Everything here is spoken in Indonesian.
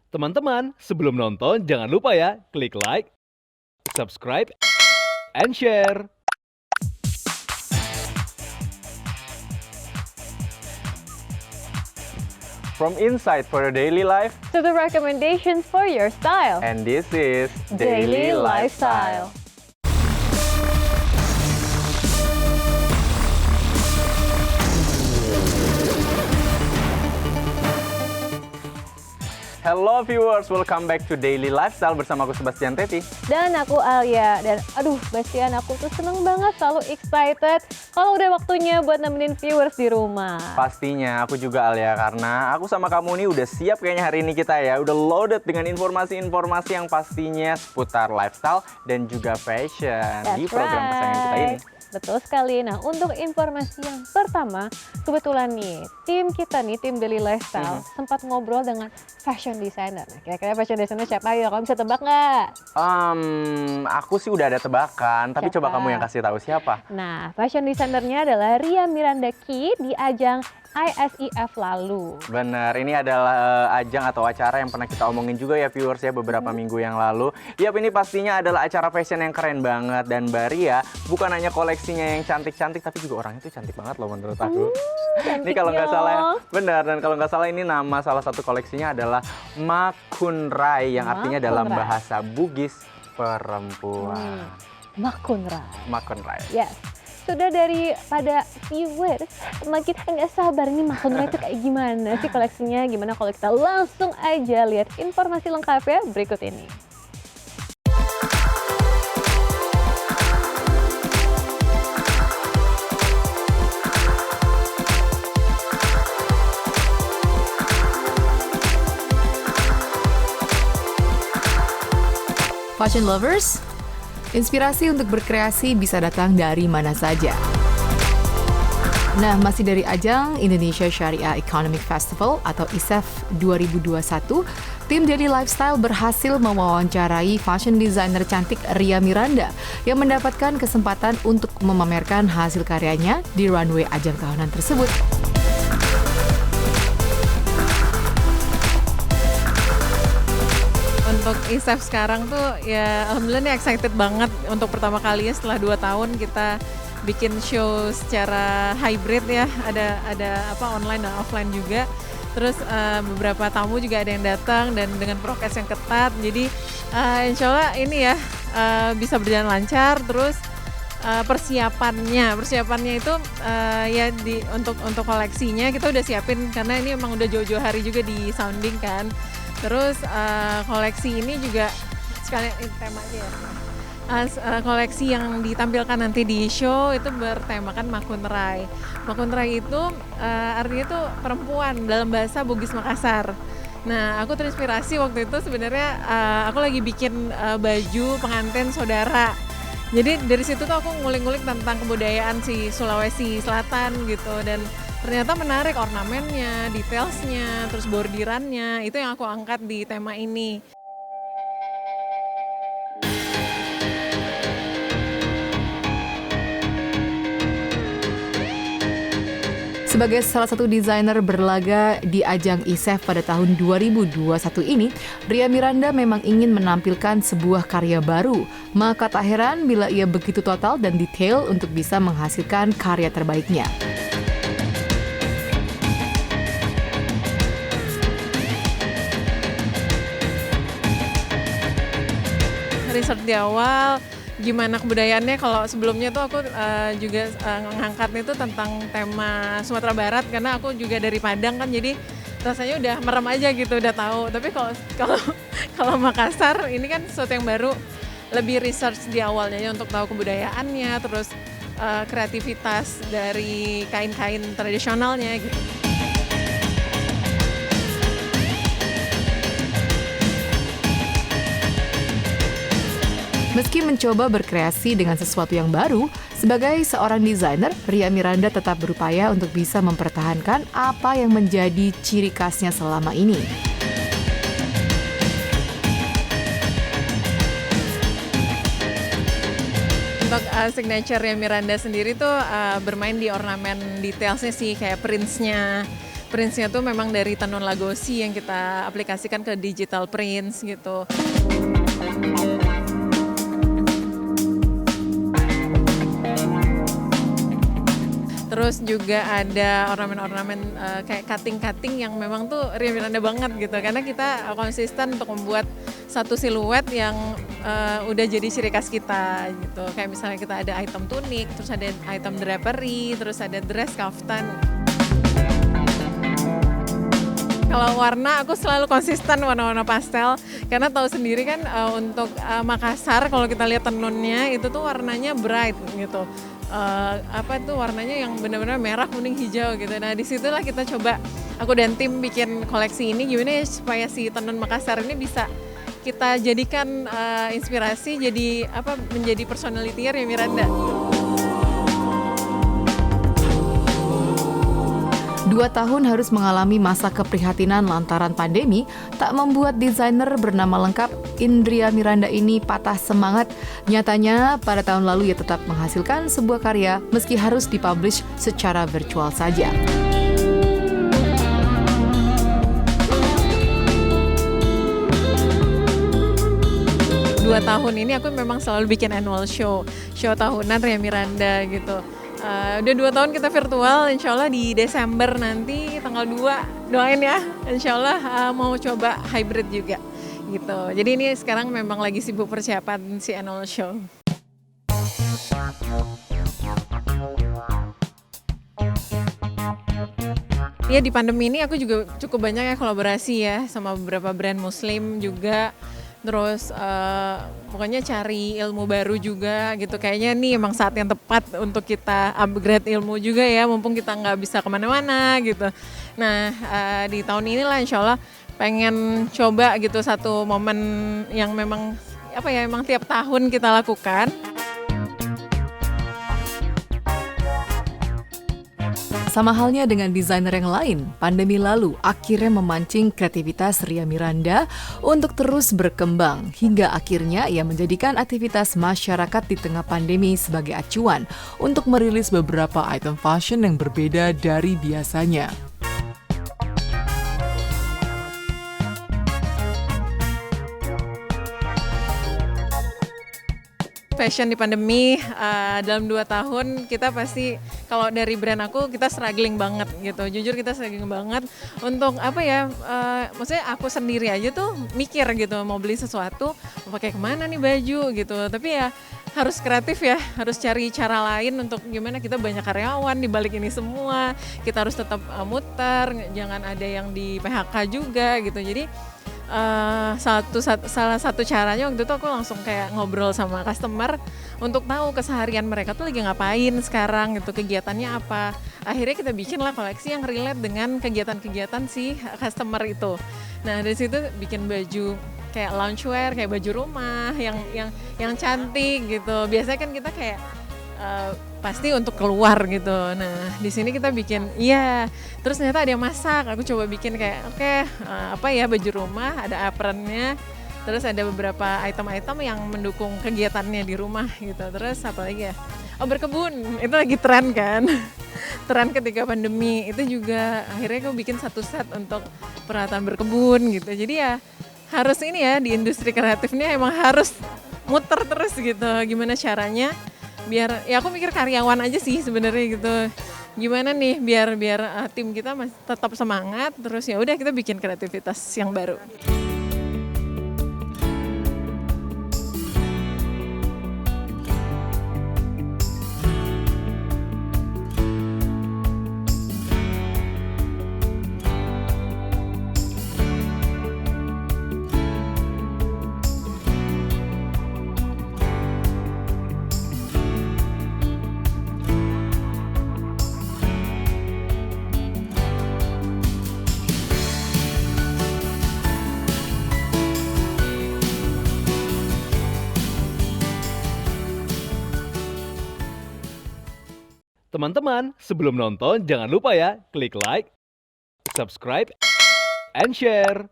Teman-teman, sebelum nonton jangan lupa ya, klik like, subscribe, and share. From insight for your daily life, To the recommendations for your style. and this is Daily Lifestyle. Hello viewers, welcome back to Daily Lifestyle bersama aku Sebastian Tepi. Dan aku Alia. Dan aduh Bastian, aku tuh seneng banget, selalu excited kalau udah waktunya buat nemenin viewers di rumah. Pastinya aku juga Alia, karena aku sama kamu nih udah siap kayaknya hari ini kita ya. Udah loaded dengan informasi-informasi yang pastinya seputar lifestyle dan juga fashion di program kesayangan kita ini. Betul sekali. Nah, untuk informasi yang pertama, kebetulan nih, tim kita nih, tim Daily Lifestyle, sempat ngobrol dengan fashion designer. Nah, kira-kira fashion designer siapa ya? Kamu bisa tebak nggak? Aku sih udah ada tebakan, tapi Siapa? coba kamu yang kasih tahu siapa. Nah, fashion designernya adalah Ria Miranda Key di ajang ISEF lalu. Bener, ini adalah ajang atau acara yang pernah kita omongin juga ya viewers ya beberapa minggu yang lalu. Yap, ini pastinya adalah acara fashion yang keren banget. Dan Mbak Ria bukan hanya koleksinya yang cantik-cantik, tapi juga orangnya tuh cantik banget loh menurut aku. Ini kalau nggak salah ya, benar. Dan kalau nggak salah ini nama salah satu koleksinya adalah Makunrai, yang artinya dalam Makunrai. bahasa Bugis perempuan. Makunrai. Makunrai. Yes. Sudah daripada viewers, makin nggak sabar nih Makunrai itu kayak gimana sih koleksinya, gimana kalau kita langsung aja lihat informasi lengkapnya berikut ini. Fashion lovers, inspirasi untuk berkreasi bisa datang dari mana saja. Nah, masih dari ajang Indonesia Syariah Economic Festival atau ISEF 2021, tim Daily Lifestyle berhasil mewawancarai fashion designer cantik Ria Miranda yang mendapatkan kesempatan untuk memamerkan hasil karyanya di runway ajang tahunan tersebut. Untuk ISEF sekarang tuh ya alhamdulillah nih excited banget untuk pertama kalinya setelah 2 tahun kita bikin show secara hybrid ya, ada online dan offline juga. Terus beberapa tamu juga ada yang datang dan dengan prokes yang ketat. Jadi insya Allah ini ya bisa berjalan lancar. Terus persiapannya itu ya untuk koleksinya kita udah siapin karena ini emang udah jauh-jauh hari juga di sounding kan. Terus koleksi ini juga sekalian tema aja ya. Koleksi yang ditampilkan nanti di show itu bertemakan Makunrai. Makunrai itu artinya tuh perempuan dalam bahasa Bugis Makassar. Nah, aku terinspirasi waktu itu sebenarnya aku lagi bikin baju pengantin saudara. Jadi dari situ tuh aku ngulik-ngulik tentang kebudayaan si Sulawesi Selatan gitu, dan ternyata menarik ornamennya, detailsnya, terus bordirannya, itu yang aku angkat di tema ini. Sebagai salah satu desainer berlaga di ajang ISEF pada tahun 2021 ini, Ria Miranda memang ingin menampilkan sebuah karya baru. Maka tak heran bila ia begitu total dan detail untuk bisa menghasilkan karya terbaiknya. Research di awal, gimana kebudayaannya. Kalau sebelumnya tuh aku juga ngangkatnya itu tentang tema Sumatera Barat karena aku juga dari Padang kan, jadi rasanya udah merem aja gitu, udah tahu. Tapi kalau Makassar ini kan sesuatu yang baru, lebih research di awalnya ya untuk tahu kebudayaannya, terus kreativitas dari kain-kain tradisionalnya gitu. Meski mencoba berkreasi dengan sesuatu yang baru, sebagai seorang desainer, Ria Miranda tetap berupaya untuk bisa mempertahankan apa yang menjadi ciri khasnya selama ini. Untuk signature Ria Miranda sendiri tuh bermain di ornamen detailsnya sih, kayak prints-nya. prints-nya tuh memang dari tenun Lagosi yang kita aplikasikan ke digital prints gitu. Terus juga ada ornamen-ornamen kayak cutting-cutting yang memang tuh Ria Miranda banget gitu. Karena kita konsisten untuk membuat satu siluet yang udah jadi ciri khas kita gitu. Kayak misalnya kita ada item tunik, terus ada item drapery, terus ada dress kaftan. Kalau warna aku selalu konsisten warna-warna pastel karena tahu sendiri kan untuk Makassar kalau kita lihat tenunnya itu tuh warnanya bright gitu. Apa itu warnanya yang benar-benar merah, kuning, hijau gitu. Nah disitulah kita coba, aku dan tim bikin koleksi ini gimana ya supaya si tenun Makassar ini bisa kita jadikan inspirasi jadi menjadi personality Ria Miranda. 2 tahun harus mengalami masa keprihatinan lantaran pandemi tak membuat desainer bernama lengkap Indria Miranda ini patah semangat. Nyatanya pada tahun lalu ia tetap menghasilkan sebuah karya meski harus dipublish secara virtual saja. Dua tahun ini aku memang selalu bikin annual show tahunan Ria Miranda gitu. Udah 2 tahun kita virtual, insya Allah di Desember nanti tanggal 2, doain ya, insya Allah mau coba hybrid juga gitu. Jadi ini sekarang memang lagi sibuk persiapan si annual show. Ya di pandemi ini aku juga cukup banyak ya kolaborasi ya sama beberapa brand muslim juga. Terus pokoknya cari ilmu baru juga gitu. Kayaknya nih emang saat yang tepat untuk kita upgrade ilmu juga ya. Mumpung kita nggak bisa kemana-mana gitu. Nah di tahun inilah insya Allah pengen coba gitu satu momen yang memang emang tiap tahun kita lakukan. Sama halnya dengan desainer yang lain, pandemi lalu akhirnya memancing kreativitas Ria Miranda untuk terus berkembang hingga akhirnya ia menjadikan aktivitas masyarakat di tengah pandemi sebagai acuan untuk merilis beberapa item fashion yang berbeda dari biasanya. Fashion di pandemi dalam 2 tahun kita pasti kalau dari brand aku kita struggling banget gitu. Jujur kita struggling banget untuk maksudnya aku sendiri aja tuh mikir gitu mau beli sesuatu mau pakai kemana nih baju gitu. Tapi ya harus kreatif ya, harus cari cara lain untuk gimana kita banyak karyawan di balik ini semua. Kita harus tetap muter, jangan ada yang di PHK juga gitu. Jadi salah satu caranya waktu itu aku langsung kayak ngobrol sama customer untuk tahu keseharian mereka tuh lagi ngapain sekarang gitu, kegiatannya apa. Akhirnya kita bikin lah koleksi yang relate dengan kegiatan-kegiatan si customer itu. Nah dari situ bikin baju kayak loungewear, kayak baju rumah yang cantik gitu. Biasanya kan kita kayak pasti untuk keluar gitu. Nah di sini kita bikin terus ternyata ada yang masak, aku coba bikin kayak baju rumah, ada apronnya, terus ada beberapa item-item yang mendukung kegiatannya di rumah gitu. Terus apa lagi ya, berkebun, itu lagi tren kan. Tren ketika pandemi itu juga akhirnya aku bikin satu set untuk peralatan berkebun gitu. Jadi ya harus ini ya, di industri kreatifnya emang harus muter terus gitu, gimana caranya biar aku mikir karyawan aja sih sebenarnya gitu, gimana nih biar tim kita masih tetap semangat, terus ya udah kita bikin kreativitas yang baru. Teman-teman, sebelum nonton jangan lupa ya klik like, subscribe, and share.